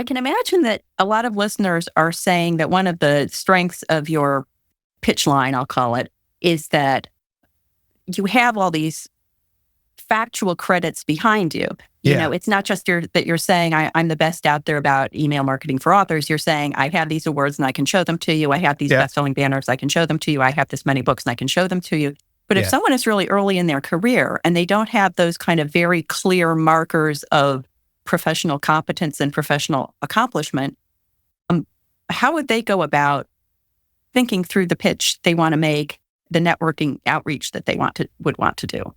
I can imagine that a lot of listeners are saying that one of the strengths of your pitch line, I'll call it, is that you have all these factual credits behind you. You know, it's not just that you're saying, I'm the best out there about email marketing for authors. You're saying, I have these awards and I can show them to you. I have these best-selling banners, I can show them to you. I have this many books and I can show them to you. But if someone is really early in their career and they don't have those kind of very clear markers of professional competence and professional accomplishment, how would they go about thinking through the pitch they want to make, the networking outreach that they would want to do?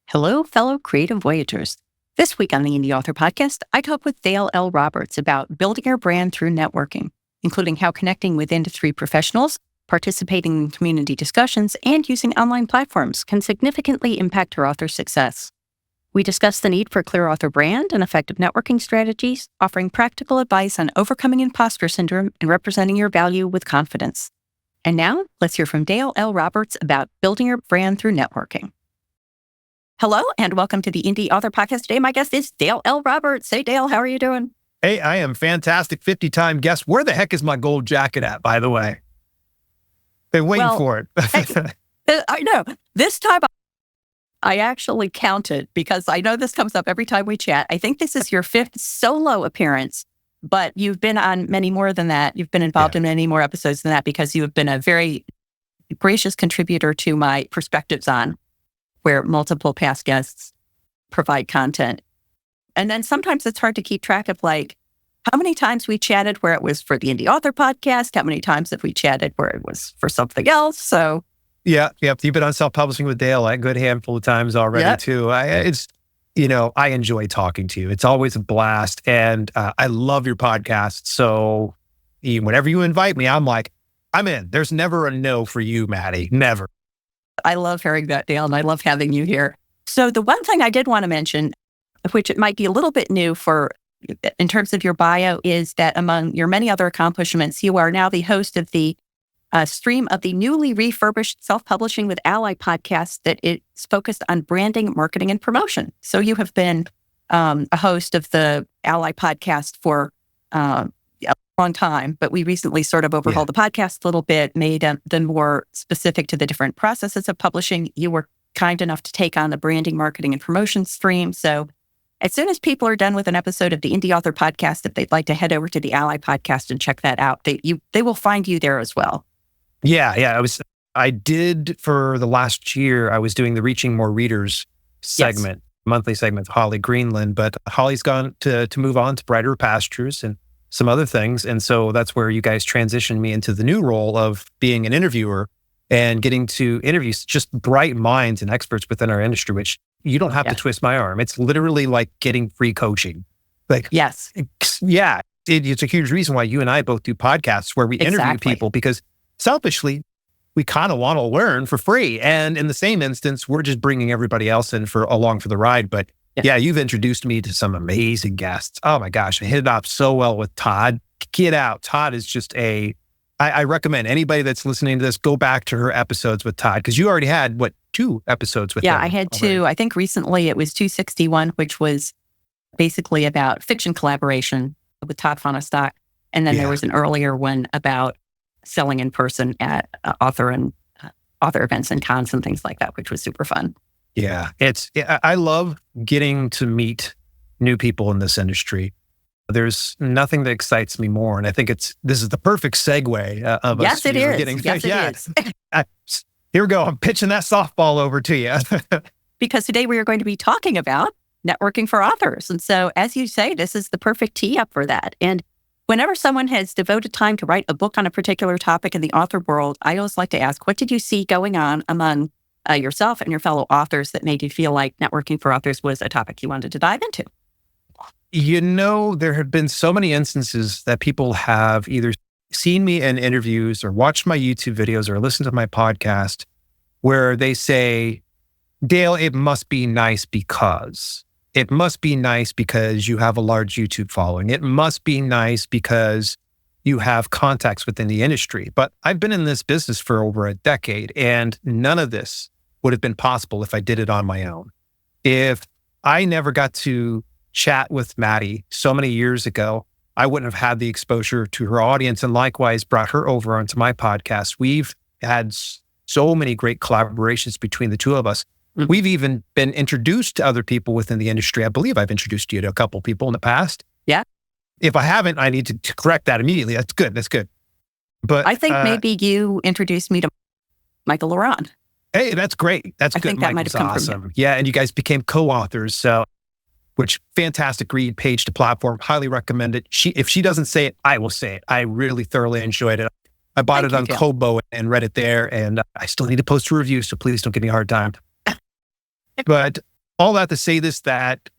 Hello, fellow creative voyagers. This week on the Indy Author podcast, I talk with Dale L. Roberts about building your brand through networking, including how connecting with industry professionals, participating in community discussions, and using online platforms can significantly impact your author's success. We discuss the need for a clear author brand and effective networking strategies, offering practical advice on overcoming imposter syndrome and representing your value with confidence. And now, let's hear from Dale L. Roberts about building your brand through networking. Hello, and welcome to the Indy Author podcast. Today, my guest is Dale L. Roberts. Hey, Dale, how are you doing? Hey, I am fantastic. 50-time guest. Where the heck is my gold jacket at, by the way? Been waiting for it. I know. This time, I actually counted because I know this comes up every time we chat. I think this is your 5th solo appearance, but you've been on many more than that. You've been involved in many more episodes than that because you have been a very gracious contributor to my perspectives on where multiple past guests provide content. And then sometimes it's hard to keep track of like how many times we chatted where it was for the Indy Author podcast, how many times have we chatted where it was for something else. So yeah. You've been on self-publishing with Dale a good handful of times already too. I enjoy talking to you. It's always a blast. And I love your podcast. So whenever you invite me, I'm like, I'm in. There's never a no for you, Matty. Never. I love hearing that, Dale, and I love having you here. So the one thing I did want to mention, which it might be a little bit new in terms of your bio, is that among your many other accomplishments, you are now the host of the stream of the newly refurbished Self-Publishing with Ally podcast that is focused on branding, marketing, and promotion. So you have been a host of the Ally podcast for a long time, but we recently sort of overhauled the podcast a little bit, made them more specific to the different processes of publishing. You were kind enough to take on the branding, marketing, and promotion stream. So as soon as people are done with an episode of the Indy Author podcast, if they'd like to head over to the Ally podcast and check that out, they will find you there as well. Yeah. I did for the last year, I was doing the Reaching More Readers segment, monthly segment with Holly Greenland, but Holly's gone to move on to brighter pastures and some other things. And so that's where you guys transitioned me into the new role of being an interviewer and getting to interview just bright minds and experts within our industry, which you don't have to twist my arm. It's literally like getting free coaching. It's a huge reason why you and I both do podcasts where we interview people, because selfishly, we kind of want to learn for free. And in the same instance, we're just bringing everybody else in along for the ride. But you've introduced me to some amazing guests. Oh my gosh, I hit it off so well with Todd. Get out. Todd is just I recommend anybody that's listening to this, go back to her episodes with Todd, because you already had, 2 episodes with him? Yeah, I had 2. I think recently it was 261, which was basically about fiction collaboration with Todd Fonestock. And then there was an earlier one about selling in person at author events and cons and things like that, which was super fun. Yeah, I love getting to meet new people in this industry. There's nothing that excites me more. And I think this is the perfect segue of us. Yes, it is. Here we go. I'm pitching that softball over to you. Because today we are going to be talking about networking for authors. And so, as you say, this is the perfect tee up for that. And whenever someone has devoted time to write a book on a particular topic in the author world, I always like to ask, what did you see going on among yourself and your fellow authors that made you feel like networking for authors was a topic you wanted to dive into? There have been so many instances that people have either seen me in interviews or watched my YouTube videos or listened to my podcast where they say, Dale, it must be nice because you have a large YouTube following. It must be nice because you have contacts within the industry. But I've been in this business for over a decade, and none of this would have been possible if I did it on my own. If I never got to chat with Matty so many years ago I wouldn't have had the exposure to her audience, and likewise brought her over onto my podcast. We've had so many great collaborations between the two of us. Mhm. We've even been introduced to other people within the industry. I believe I've introduced you to a couple people in the past. Yeah. If I haven't, I need to correct that immediately. That's good. That's good. But I think maybe you introduced me to Michael Laurent. hey, that's great. That's I good. think that might Michael's have come from awesome. Yeah, and you guys became co-authors. So, which fantastic read, page to platform. Highly recommend it. If she doesn't say it, I will say it. I really thoroughly enjoyed it. I bought Thank it on you, Dale. Kobo and read it there, and I still need to post a review. So please don't give me a hard time. But all that to say this, that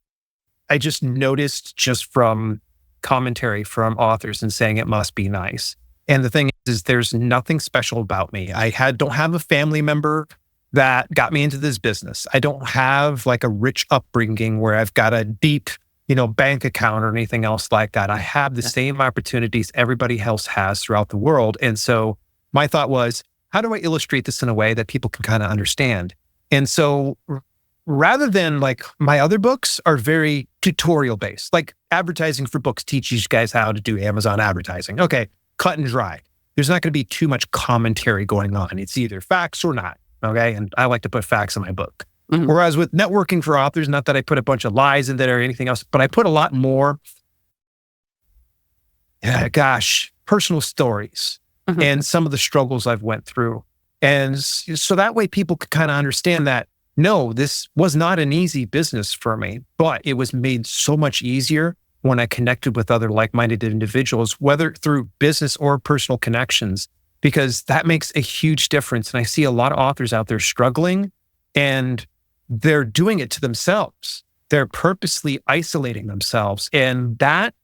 I just noticed just from commentary from authors and saying it must be nice. And the thing is there's nothing special about me. Don't have a family member that got me into this business. I don't have like a rich upbringing where I've got a deep, bank account or anything else like that. I have the same opportunities everybody else has throughout the world. And so my thought was, how do I illustrate this in a way that people can kind of understand? And so rather than like my other books are very tutorial based, like advertising for books teaches you guys how to do Amazon advertising. Okay, cut and dry. There's not going to be too much commentary going on. It's either facts or not. Okay. And I like to put facts in my book. Mhm. Whereas with networking for authors, not that I put a bunch of lies in there or anything else, but I put a lot more, personal stories Mhm. and some of the struggles I've went through. And so that way people could kind of understand that, no, this was not an easy business for me, but it was made so much easier when I connected with other like-minded individuals, whether through business or personal connections, because that makes a huge difference. And I see a lot of authors out there struggling, and they're doing it to themselves. They're purposely isolating themselves. And that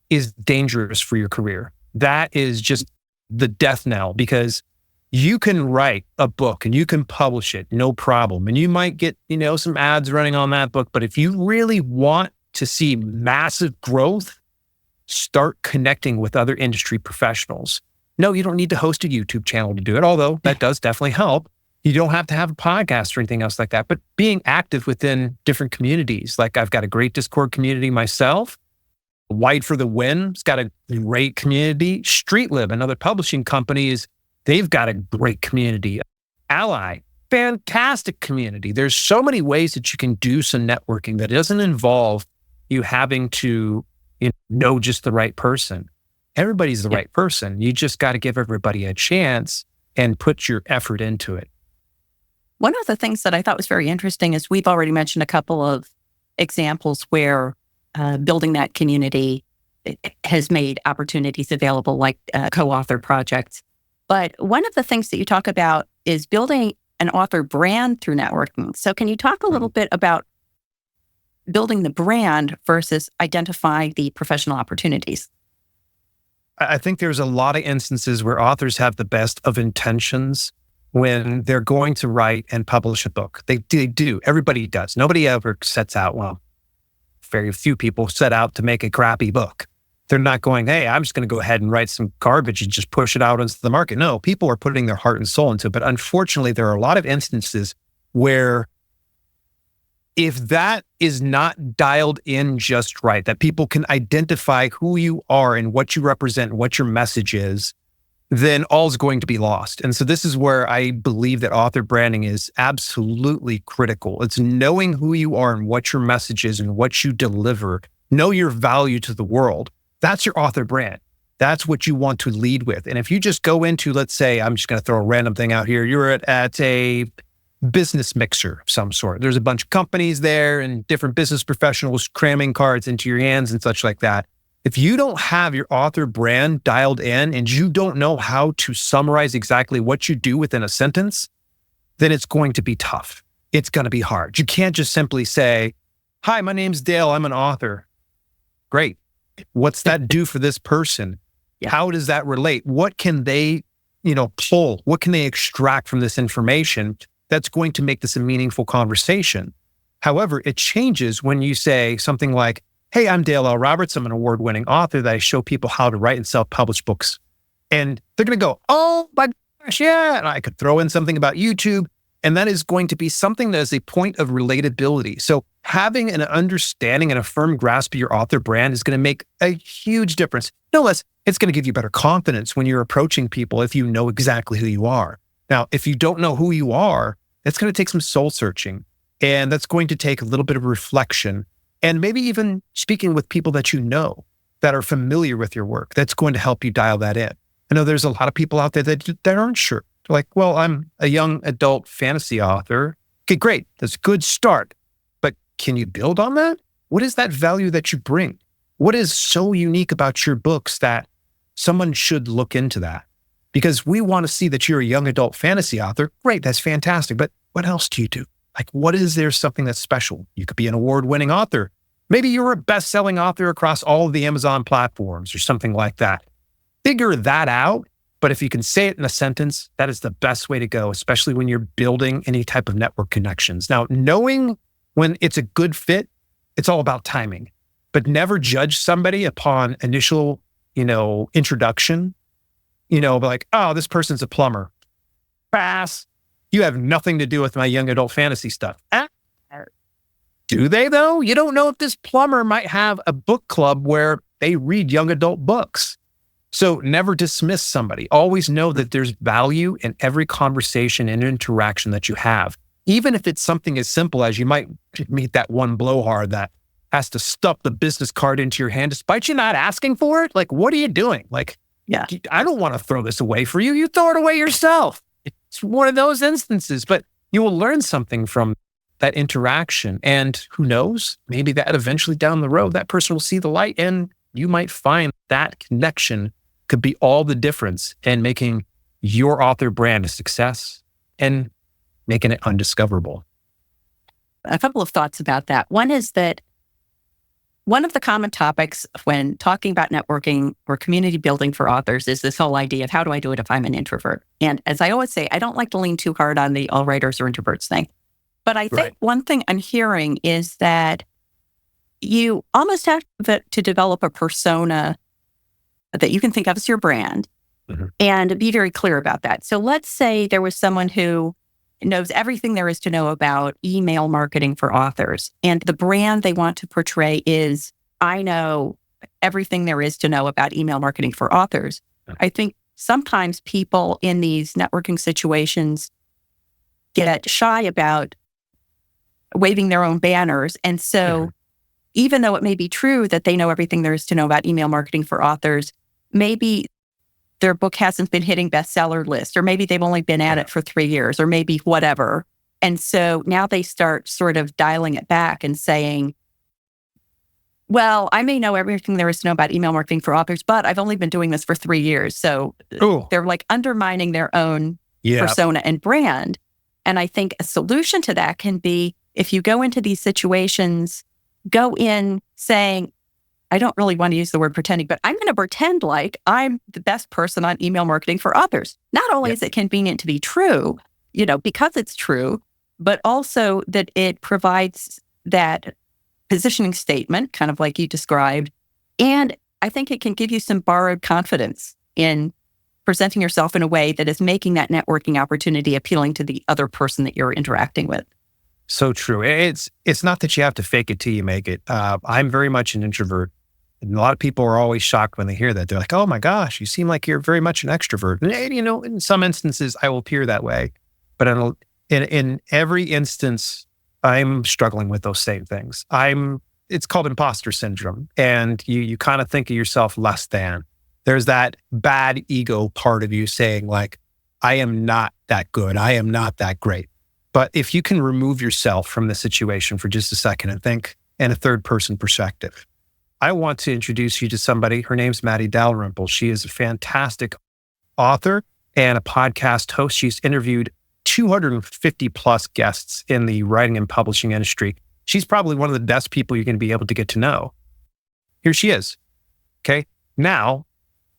is dangerous for your career. That is just the death knell, because you can write a book and you can publish it, no problem. And you might get, some ads running on that book. But if you really want to see massive growth, start connecting with other industry professionals. No, you don't need to host a YouTube channel to do it, although that does definitely help. You don't have to have a podcast or anything else like that, but being active within different communities. Like I've got a great Discord community myself. Wide for the Wind's got a great community. StreetLib, another publishing company, they've got a great community. Ally, fantastic community. There's so many ways that you can do some networking that doesn't involve you having to know just the right person. Everybody's the right person. You just got to give everybody a chance and put your effort into it. One of the things that I thought was very interesting is we've already mentioned a couple of examples where building that community has made opportunities available, like co-author projects. But one of the things that you talk about is building an author brand through networking. So can you talk a little bit about building the brand versus identifying the professional opportunities? I think there's a lot of instances where authors have the best of intentions when they're going to write and publish a book. They do. Everybody does. Nobody ever sets out, well, very few people set out to make a crappy book. They're not going, hey, I'm just going to go ahead and write some garbage and just push it out into the market. No, people are putting their heart and soul into it. But unfortunately, there are a lot of instances where if that is not dialed in just right, that people can identify who you are and what you represent, what your message is, then all's going to be lost. And so this is where I believe that author branding is absolutely critical. It's knowing who you are and what your message is and what you deliver. Know your value to the world. That's your author brand. That's what you want to lead with. And if you just go into, let's say, I'm just going to throw a random thing out here. You're at a business mixer of some sort. There's a bunch of companies there and different business professionals cramming cards into your hands and such like that. If you don't have your author brand dialed in and you don't know how to summarize exactly what you do within a sentence, then it's going to be tough. It's going to be hard. You can't just simply say, hi, my name's Dale. I'm an author. Great. What's that do for this person? Yeah. How does that relate? What can they, pull? What can they extract from this information that's going to make this a meaningful conversation? However, it changes when you say something like, hey, I'm Dale L. Roberts. I'm an award-winning author that I show people how to write and self-publish books. And they're going to go, oh my gosh, yeah. And I could throw in something about YouTube. And that is going to be something that is a point of relatability. So having an understanding and a firm grasp of your author brand is going to make a huge difference. No less, it's going to give you better confidence when you're approaching people if you know exactly who you are. Now, if you don't know who you are, it's going to take some soul searching, and that's going to take a little bit of reflection, and maybe even speaking with people that you know that are familiar with your work. That's going to help you dial that in. I know there's a lot of people out there that aren't sure. They're like, well, I'm a young adult fantasy author. Okay, great. That's a good start. But can you build on that? What is that value that you bring? What is so unique about your books that someone should look into that? Because we want to see that you're a young adult fantasy author. Great, that's fantastic. But what else do you do? Like, what is there something that's special? You could be an award-winning author. Maybe you're a best-selling author across all of the Amazon platforms or something like that. Figure that out. But if you can say it in a sentence, that is the best way to go, especially when you're building any type of network connections. Now, knowing when it's a good fit, it's all about timing. But never judge somebody upon initial, introduction. Like, oh, this person's a plumber. Pass. You have nothing to do with my young adult fantasy stuff. Do they, though? You don't know if this plumber might have a book club where they read young adult books. So never dismiss somebody. Always know that there's value in every conversation and interaction that you have. Even if it's something as simple as you might meet that one blowhard that has to stuff the business card into your hand despite you not asking for it. Like, what are you doing? Like, Yeah. I don't want to throw this away for you. You throw it away yourself. It's one of those instances, but you will learn something from that interaction. And who knows, maybe that eventually down the road, that person will see the light and you might find that connection could be all the difference in making your author brand a success and making it undiscoverable. A couple of thoughts about that. One is that one of the common topics when talking about networking or community building for authors is this whole idea of how do I do it if I'm an introvert? And as I always say, I don't like to lean too hard on the all writers are introverts thing. But I think one thing I'm hearing is that you almost have to develop a persona that you can think of as your brand and be very clear about that. So let's say there was someone who knows everything there is to know about email marketing for authors. And the brand they want to portray is, I know everything there is to know about email marketing for authors. I think sometimes people in these networking situations get shy about waving their own banners. And so even though it may be true that they know everything there is to know about email marketing for authors, maybe their book hasn't been hitting bestseller lists, or maybe they've only been at it for 3 years, or maybe whatever. And so now they start sort of dialing it back and saying, well, I may know everything there is to know about email marketing for authors, but I've only been doing this for 3 years. So they're like undermining their own persona and brand. And I think a solution to that can be, if you go into these situations, go in saying, I don't really want to use the word pretending, but I'm going to pretend like I'm the best person on email marketing for authors. Not only is it convenient to be true, because it's true, but also that it provides that positioning statement, kind of like you described. And I think it can give you some borrowed confidence in presenting yourself in a way that is making that networking opportunity appealing to the other person that you're interacting with. So true. It's not that you have to fake it till you make it. I'm very much an introvert. And a lot of people are always shocked when they hear that. They're like, oh my gosh, you seem like you're very much an extrovert. And, in some instances, I will appear that way. But in every instance, I'm struggling with those same things. It's called imposter syndrome. And you kind of think of yourself less than. There's that bad ego part of you saying like, I am not that good. I am not that great. But if you can remove yourself from the situation for just a second and think in a third person perspective, I want to introduce you to somebody. Her name's Matty Dalrymple. She is a fantastic author and a podcast host. She's interviewed 250 plus guests in the writing and publishing industry. She's probably one of the best people you're going to be able to get to know. Here she is. Okay. Now,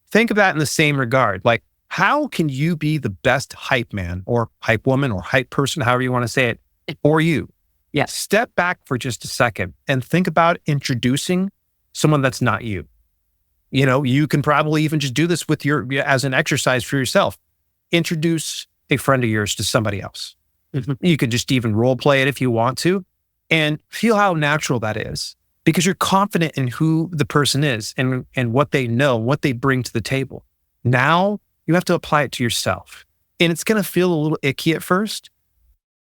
think of that in the same regard. Like, how can you be the best hype man or hype woman or hype person, however you want to say it, for you? Yes. Step back for just a second and think about introducing someone that's not you. You can probably even just do this as an exercise for yourself. Introduce a friend of yours to somebody else. You could just even role play it if you want to. and feel how natural that is because you're confident in who the person is and what they know, what they bring to the table. Now you have to apply it to yourself. And it's going to feel a little icky at first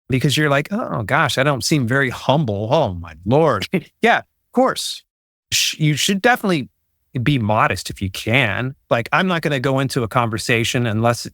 because you're like, oh gosh, I don't seem very humble. Oh my Lord. Yeah, of course. You should definitely be modest if you can. Like, I'm not going to go into a conversation unless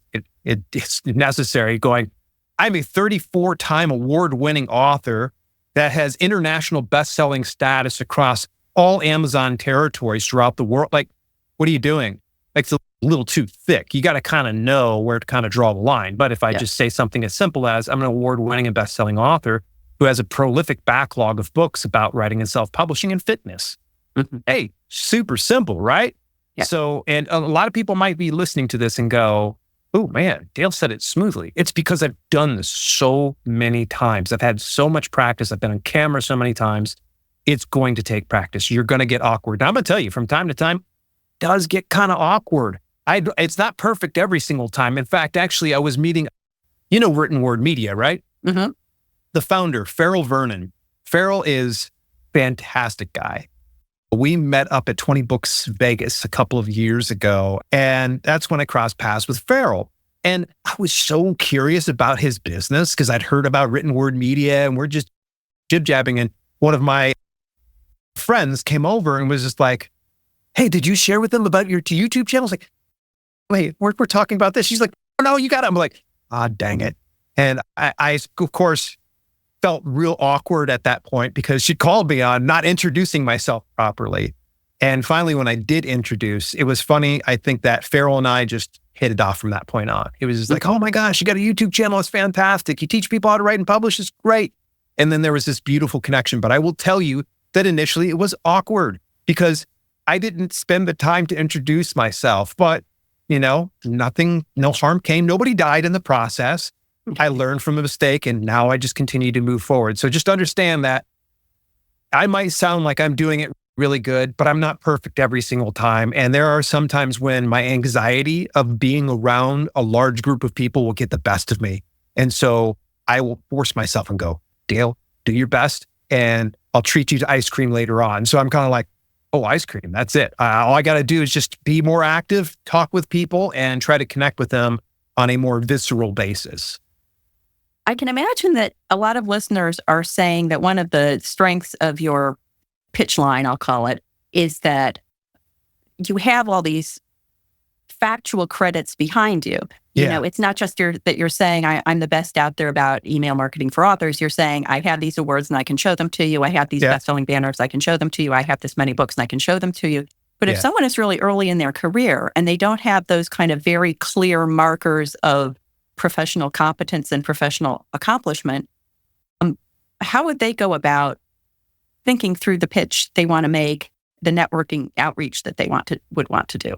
it's necessary going, I'm a 34-time award-winning author that has international best-selling status across all Amazon territories throughout the world. Like, what are you doing? Like, it's a little too thick. You got to kind of know where to kind of draw the line. But if I just say something as simple as I'm an award-winning and best-selling author who has a prolific backlog of books about writing and self-publishing and fitness. Hey, super simple, right? Yeah. So, and a lot of people might be listening to this and go, oh man, Dale said it smoothly. It's because I've done this so many times. I've had so much practice. I've been on camera so many times. It's going to take practice. You're going to get awkward. Now, I'm going to tell you, from time to time, it does get kind of awkward. It's not perfect every single time. In fact, actually, I was meeting, Written Word Media, right? Mm-hmm. The founder, Farrell Vernon. Farrell is a fantastic guy. We met up at 20 Books Vegas a couple of years ago, and that's when I crossed paths with Farrell. And I was so curious about his business because I'd heard about Written Word Media, and we're just jib-jabbing. And one of my friends came over and was just like, hey, did you share with them about your YouTube channel? I was like, wait, we're talking about this. She's like, oh, no, you got it. I'm like, dang it. And I of course, felt real awkward at that point because she called me on not introducing myself properly. And finally, when I did introduce, it was funny. I think that Farrell and I just hit it off from that point on. It was just like, oh my gosh, you got a YouTube channel. It's fantastic. You teach people how to write and publish. It's great. And then there was this beautiful connection. But I will tell you that initially it was awkward because I didn't spend the time to introduce myself. But, no harm came. Nobody died in the process. I learned from a mistake and now I just continue to move forward. So just understand that I might sound like I'm doing it really good, but I'm not perfect every single time. And there are some times when my anxiety of being around a large group of people will get the best of me. And so I will force myself and go, Dale, do your best and I'll treat you to ice cream later on. So I'm kind of like, oh, ice cream, that's it. All I got to do is just be more active, talk with people and try to connect with them on a more visceral basis. I can imagine that a lot of listeners are saying that one of the strengths of your pitch line, I'll call it, is that you have all these factual credits behind you. It's not just that you're saying, I'm the best out there about email marketing for authors. You're saying, I have these awards and I can show them to you. I have these best-selling banners, I can show them to you. I have this many books and I can show them to you. But if someone is really early in their career and they don't have those kind of very clear markers of professional competence and professional accomplishment, how would they go about thinking through the pitch they want to make, the networking outreach that they would want to do?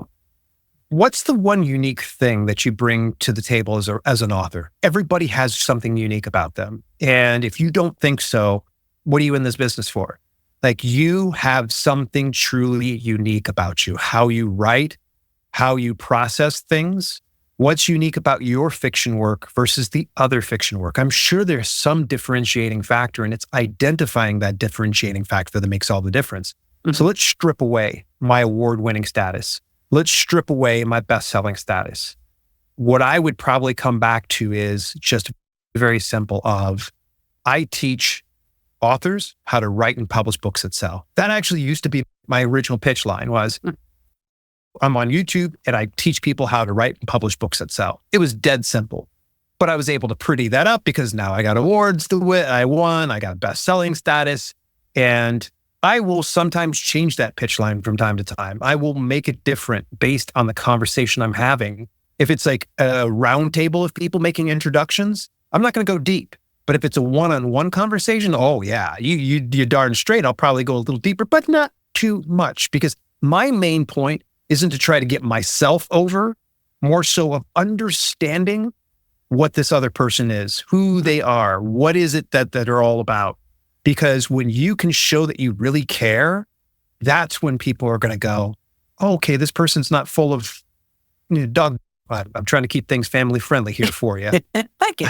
What's the one unique thing that you bring to the table as an author? Everybody has something unique about them. And if you don't think so, what are you in this business for? Like, you have something truly unique about you, how you write, how you process things. What's unique about your fiction work versus the other fiction work? I'm sure there's some differentiating factor, and it's identifying that differentiating factor that makes all the difference. Mm-hmm. So let's strip away my award-winning status. Let's strip away my best-selling status. What I would probably come back to is just very simple of, I teach authors how to write and publish books that sell. That actually used to be my original pitch line was, I'm on YouTube and I teach people how to write and publish books that sell. It was dead simple, but I was able to pretty that up because now I got awards I won, I got best-selling status, and I will sometimes change that pitch line from time to time. I will make it different based on the conversation I'm having. If it's like a round table of people making introductions, I'm not going to go deep. But if it's a one-on-one conversation, oh yeah, you're darn straight. I'll probably go a little deeper, but not too much, because my main point isn't to try to get myself over, more so of understanding what this other person is, who they are, what is it that they're all about. Because when you can show that you really care, that's when people are going to go, oh, okay, this person's not full of dog. I'm trying to keep things family friendly here for you. Thank you.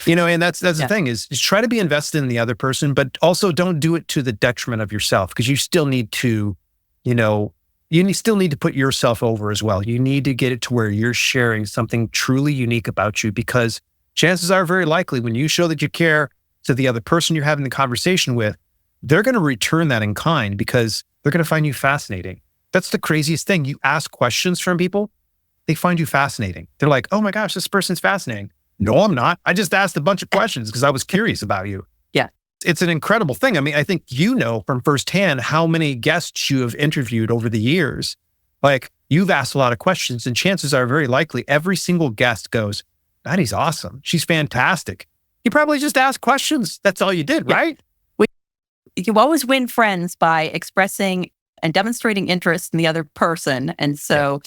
And that's the Yeah. thing is try to be invested in the other person, but also don't do it to the detriment of yourself, because you still need to, still need to put yourself over as well. You need to get it to where you're sharing something truly unique about you, because chances are very likely when you show that you care to the other person you're having the conversation with, they're going to return that in kind because they're going to find you fascinating. That's the craziest thing. You ask questions from people, they find you fascinating. They're like, oh my gosh, this person's fascinating. No, I'm not. I just asked a bunch of questions because I was curious about you. Yeah. It's an incredible thing. I mean, I think from firsthand how many guests you have interviewed over the years. Like, you've asked a lot of questions, and chances are very likely every single guest goes, Matty's awesome. She's fantastic. You probably just asked questions. That's all you did, Yeah. right? You always win friends by expressing and demonstrating interest in the other person. And so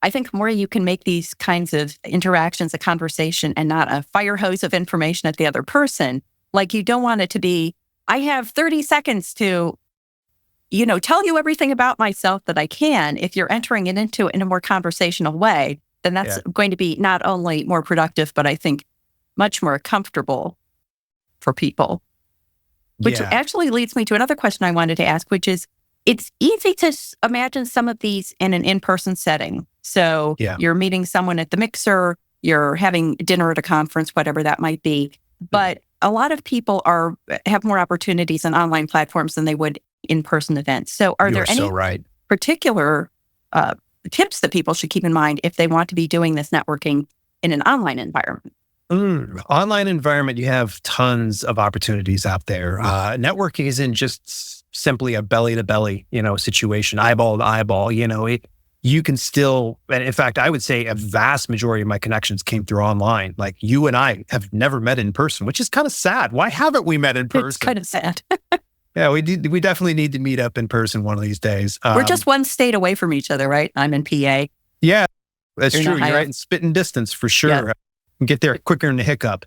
I think the more you can make these kinds of interactions a conversation and not a fire hose of information at the other person, like you don't want it to be, I have 30 seconds to, tell you everything about myself that I can. If you're entering it into it in a more conversational way, then that's going to be not only more productive, but I think much more comfortable for people. Which actually leads me to another question I wanted to ask, which is, it's easy to imagine some of these in an in-person setting. So you're meeting someone at the mixer, you're having dinner at a conference, whatever that might be. But a lot of people have more opportunities on online platforms than they would in-person events. So are there any particular tips that people should keep in mind if they want to be doing this networking in an online environment? Online environment, you have tons of opportunities out there. Networking isn't just simply a belly to belly, situation, eyeball to eyeball. You can still, and in fact, I would say a vast majority of my connections came through online. Like, you and I have never met in person, which is kind of sad. Why haven't we met in person? It's kind of sad. Yeah, we definitely need to meet up in person one of these days. We're just one state away from each other, right? I'm in PA. Yeah, that's true. You're right in spitting distance for sure. Yeah. Get there quicker than a hiccup.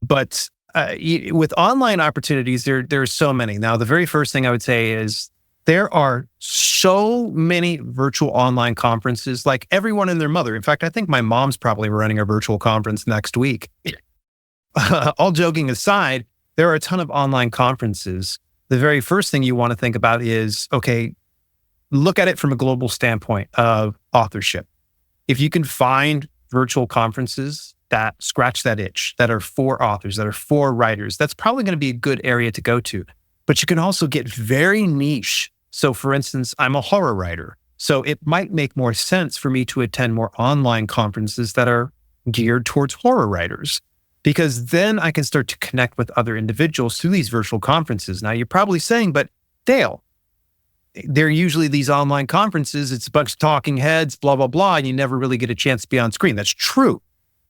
But with online opportunities, there's so many. Now, the very first thing I would say is there are so many virtual online conferences, like everyone and their mother. In fact, I think my mom's probably running a virtual conference next week. All joking aside, there are a ton of online conferences. The very first thing you want to think about is, okay, look at it from a global standpoint of authorship. If you can find virtual conferences that scratch that itch, that are for authors, that are for writers, that's probably going to be a good area to go to. But you can also get very niche. So for instance, I'm a horror writer. So it might make more sense for me to attend more online conferences that are geared towards horror writers, because then I can start to connect with other individuals through these virtual conferences. Now, you're probably saying, but Dale, they're usually these online conferences, it's a bunch of talking heads, blah, blah, blah, and you never really get a chance to be on screen. That's true.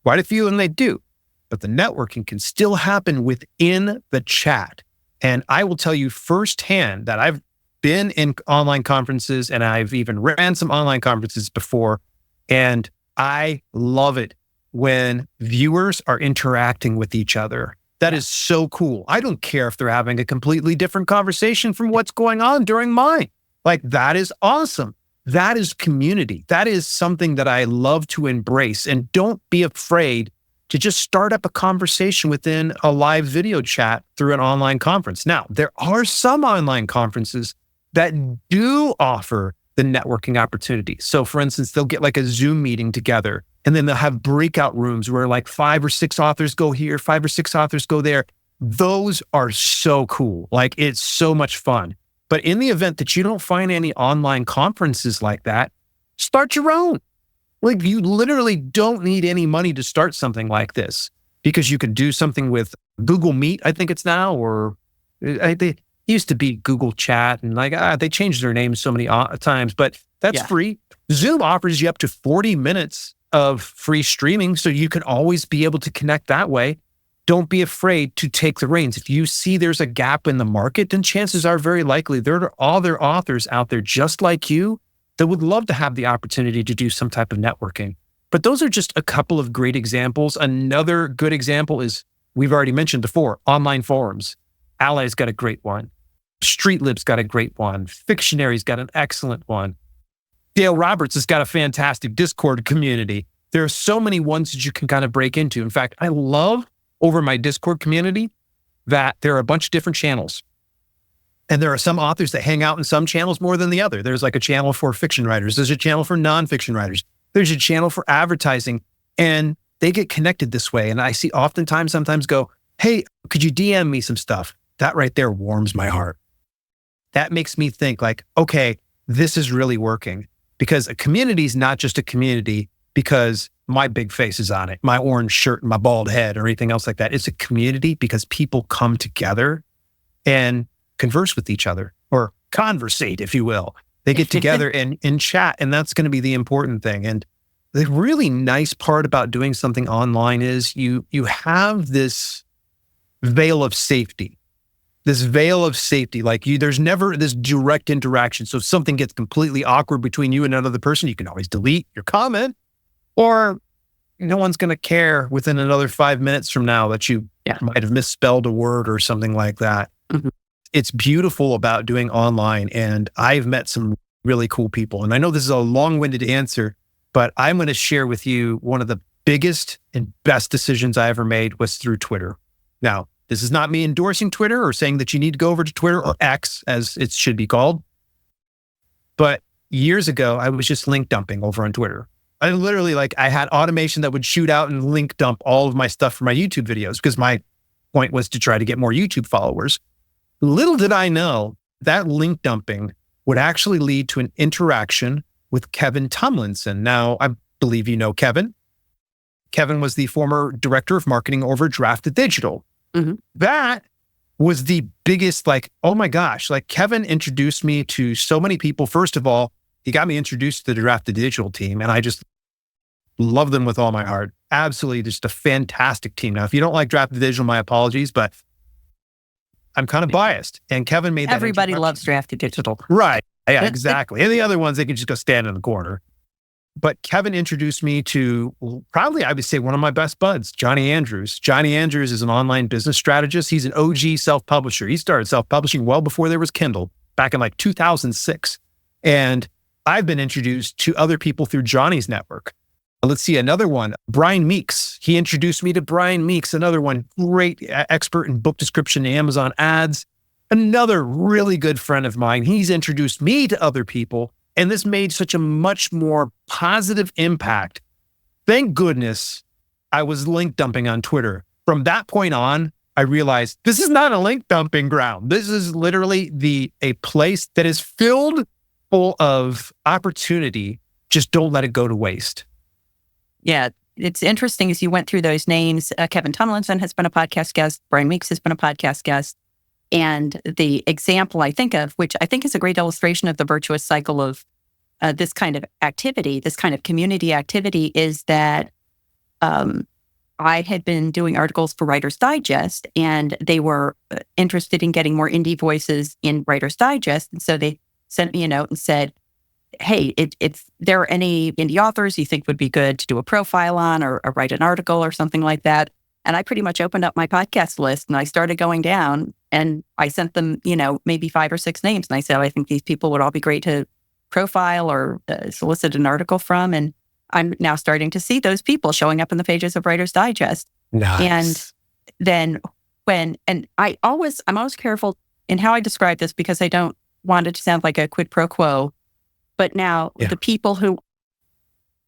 Quite a few, and they do. But the networking can still happen within the chat. And I will tell you firsthand that I've been in online conferences, and I've even ran some online conferences before. And I love it when viewers are interacting with each other. That is so cool. I don't care if they're having a completely different conversation from what's going on during mine. Like, that is awesome. That is community. That is something that I love to embrace. And don't be afraid to just start up a conversation within a live video chat through an online conference. Now, there are some online conferences that do offer the networking opportunity. So for instance, they'll get like a Zoom meeting together, and then they'll have breakout rooms where like 5 or 6 authors go here, 5 or 6 authors go there. Those are so cool. Like, it's so much fun. But in the event that you don't find any online conferences like that, start your own. Like, you literally don't need any money to start something like this, because you could do something with Google Meet, I think it's now, or they used to be Google Chat, and they changed their names so many times, but that's free. Zoom offers you up to 40 minutes of free streaming, so you can always be able to connect that way. Don't be afraid to take the reins. If you see there's a gap in the market, then chances are very likely there are other authors out there just like you that would love to have the opportunity to do some type of networking. But those are just a couple of great examples. Another good example is, we've already mentioned before, online forums. Ally's got a great one. Streetlib's got a great one. Fictionary's got an excellent one. Dale Roberts has got a fantastic Discord community. There are so many ones that you can kind of break into. In fact, I love over my Discord community that there are a bunch of different channels. And there are some authors that hang out in some channels more than the other. There's like a channel for fiction writers. There's a channel for nonfiction writers. There's a channel for advertising. And they get connected this way. And I see sometimes go, hey, could you DM me some stuff? That right there warms my heart. That makes me think like, okay, this is really working, because a community is not just a community because my big face is on it, my orange shirt and my bald head or anything else like that. It's a community because people come together and converse with each other, or conversate, if you will. They get together and chat, and that's going to be the important thing. And the really nice part about doing something online is you have this veil of safety. Like there's never this direct interaction. So if something gets completely awkward between you and another person, you can always delete your comment, or no one's going to care within another 5 minutes from now that you might have misspelled a word or something like that. Mm-hmm. It's beautiful about doing online. And I've met some really cool people. And I know this is a long-winded answer, but I'm going to share with you one of the biggest and best decisions I ever made was through Twitter. Now, this is not me endorsing Twitter or saying that you need to go over to Twitter, or X as it should be called. But years ago, I was just link dumping over on Twitter. I literally I had automation that would shoot out and link dump all of my stuff for my YouTube videos, because my point was to try to get more YouTube followers. Little did I know that link dumping would actually lead to an interaction with Kevin Tomlinson. Now, I believe you know Kevin. Kevin was the former director of marketing over Drafted Digital. Mm-hmm. That was the biggest, oh my gosh, Kevin introduced me to so many people. First of all, he got me introduced to the Drafted Digital team, and I just love them with all my heart. Absolutely just a fantastic team. Now, if you don't like Drafted Digital, my apologies, but I'm kind of biased. And Kevin made that Everybody loves Drafted Digital. Right. Yeah, exactly. And the other ones, they can just go stand in the corner. But Kevin introduced me to probably, I would say, one of my best buds, Johnny Andrews. Johnny Andrews is an online business strategist. He's an OG self-publisher. He started self-publishing well before there was Kindle, back in 2006. And I've been introduced to other people through Johnny's network. Let's see, another one, Brian Meeks. He introduced me to Brian Meeks, another one, great expert in book description and Amazon ads. Another really good friend of mine. He's introduced me to other people. And this made such a much more positive impact. Thank goodness I was link dumping on Twitter. From that point on, I realized this is not a link dumping ground. This is literally a place that is filled full of opportunity. Just don't let it go to waste. Yeah, it's interesting as you went through those names. Kevin Tomlinson has been a podcast guest. Brian Meeks has been a podcast guest. And the example I think of, which I think is a great illustration of the virtuous cycle of this kind of activity, this kind of community activity, is that I had been doing articles for Writer's Digest, and they were interested in getting more indie voices in Writer's Digest. And so they sent me a note and said, hey, if there are any indie authors you think would be good to do a profile on, or write an article or something like that. And I pretty much opened up my podcast list and I started going down, and I sent them, maybe 5 or 6 names. And I said, I think these people would all be great to profile or solicit an article from. And I'm now starting to see those people showing up in the pages of Writer's Digest. Nice. And then I'm always careful in how I describe this, because I don't want it to sound like a quid pro quo. But now the people who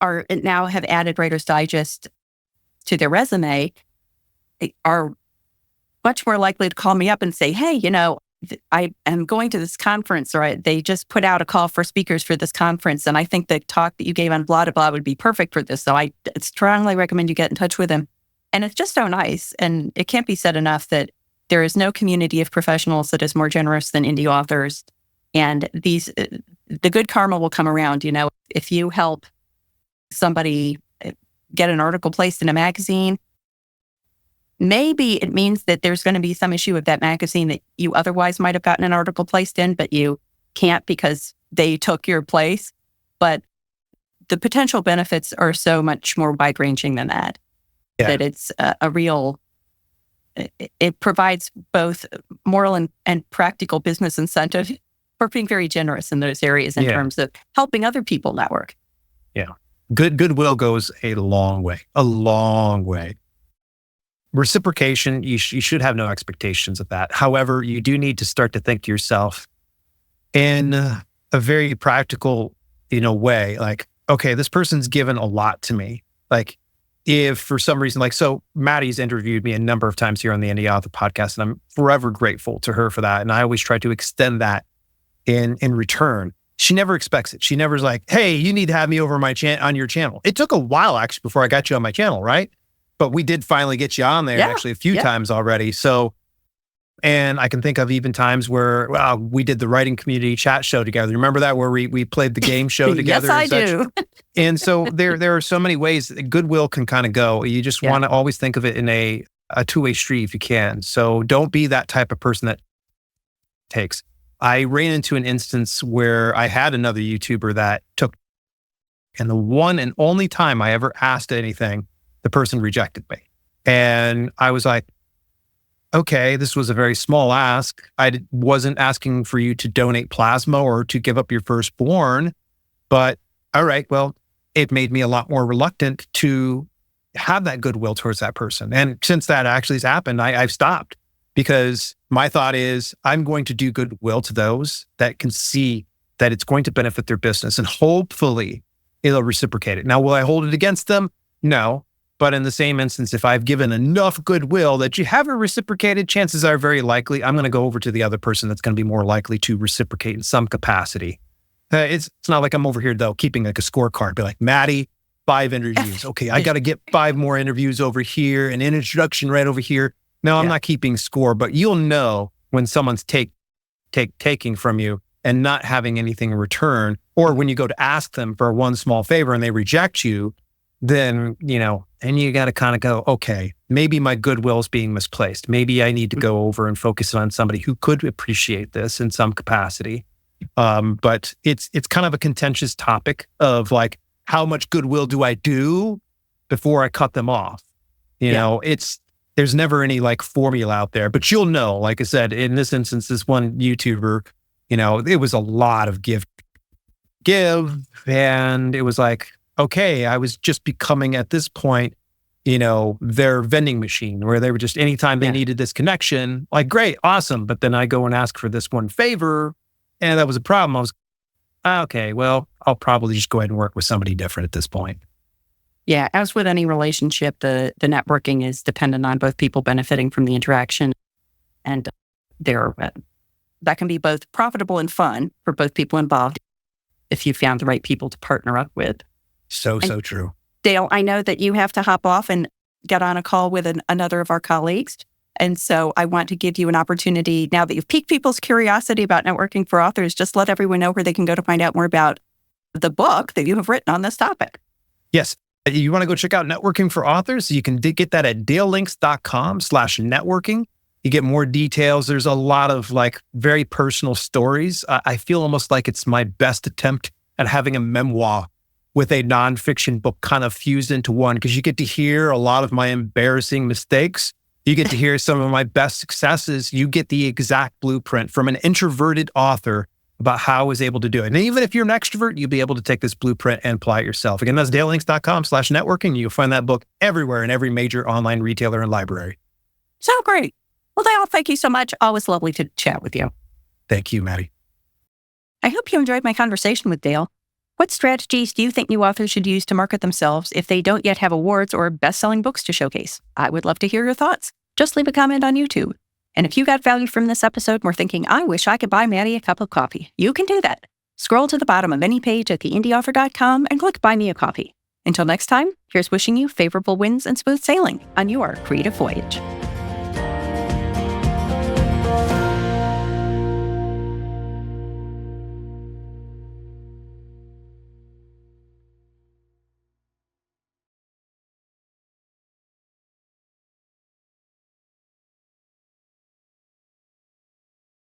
are now have added Writer's Digest to their resume are much more likely to call me up and say, hey, I am going to this conference, or they just put out a call for speakers for this conference, and I think the talk that you gave on blah, blah, blah would be perfect for this. So I strongly recommend you get in touch with them. And it's just so nice. And it can't be said enough that there is no community of professionals that is more generous than indie authors. And the good karma will come around. If you help somebody get an article placed in a magazine, maybe it means that there's going to be some issue of that magazine that you otherwise might have gotten an article placed in, but you can't because they took your place. But the potential benefits are so much more wide-ranging than that, that it's a real, it provides both moral and practical business incentive for being very generous in those areas in terms of helping other people network. Yeah. Goodwill goes a long way, a long way. reciprocation, you should have no expectations of that. However, you do need to start to think to yourself in a very practical, way, like, okay, this person's given a lot to me. Like, if for some reason, like, so Matty's interviewed me a number of times here on the Indy Author podcast, and I'm forever grateful to her for that. And I always try to extend that in return. She never expects it. She never is like, hey, you need to have me over on your channel. It took a while actually before I got you on my channel, right? But we did finally get you on there actually a few times already. So, and I can think of even times where we did the writing community chat show together. Remember that, where we played the game show together? Yes, I do. And so there are so many ways that goodwill can kind of go. You just want to always think of it in a two-way street if you can. So don't be that type of person that takes. I ran into an instance where I had another YouTuber that took, and the one and only time I ever asked anything, the person rejected me. And I was like, okay, this was a very small ask. I wasn't asking for you to donate plasma or to give up your firstborn, but all right, well, it made me a lot more reluctant to have that goodwill towards that person. And since that actually has happened, I've stopped, because my thought is I'm going to do goodwill to those that can see that it's going to benefit their business, and hopefully it'll reciprocate it. Now, will I hold it against them? No. But in the same instance, if I've given enough goodwill that you haven't reciprocated, chances are very likely I'm going to go over to the other person that's going to be more likely to reciprocate in some capacity. It's not like I'm over here, though, keeping like a scorecard. Be like, Matty, 5 interviews. Okay, I got to get 5 more interviews over here, an introduction right over here. No, I'm not keeping score, but you'll know when someone's taking from you and not having anything in return, or when you go to ask them for one small favor and they reject you, then, and you got to kind of go, okay, maybe my goodwill is being misplaced. Maybe I need to go over and focus on somebody who could appreciate this in some capacity. But it's kind of a contentious topic of like, how much goodwill do I do before I cut them off? There's never any like formula out there, but you'll know, like I said, in this instance, this one YouTuber, it was a lot of give. And it was like, okay, I was just becoming at this point, their vending machine, where they were just, anytime they needed this connection, like, great, awesome. But then I go and ask for this one favor, and that was a problem. I was, okay, well, I'll probably just go ahead and work with somebody different at this point. Yeah, as with any relationship, the networking is dependent on both people benefiting from the interaction, and that can be both profitable and fun for both people involved if you found the right people to partner up with. So true. Dale, I know that you have to hop off and get on a call with another of our colleagues. And so I want to give you an opportunity, now that you've piqued people's curiosity about networking for authors, just let everyone know where they can go to find out more about the book that you have written on this topic. Yes. You want to go check out Networking for Authors? You can get that at dalelinks.com/networking. You get more details. There's a lot of like very personal stories. I feel almost like it's my best attempt at having a memoir with a nonfiction book kind of fused into one, because you get to hear a lot of my embarrassing mistakes. You get to hear some of my best successes. You get the exact blueprint from an introverted author about how I was able to do it. And even if you're an extrovert, you'll be able to take this blueprint and apply it yourself. Again, that's dalelinks.com/networking. You'll find that book everywhere in every major online retailer and library. So great. Well, Dale, thank you so much. Always lovely to chat with you. Thank you, Matty. I hope you enjoyed my conversation with Dale. What strategies do you think new authors should use to market themselves if they don't yet have awards or best-selling books to showcase? I would love to hear your thoughts. Just leave a comment on YouTube. And if you got value from this episode and were thinking, I wish I could buy Matty a cup of coffee, you can do that. Scroll to the bottom of any page at theindyauthor.com and click Buy Me a Coffee. Until next time, here's wishing you favorable winds and smooth sailing on your creative voyage.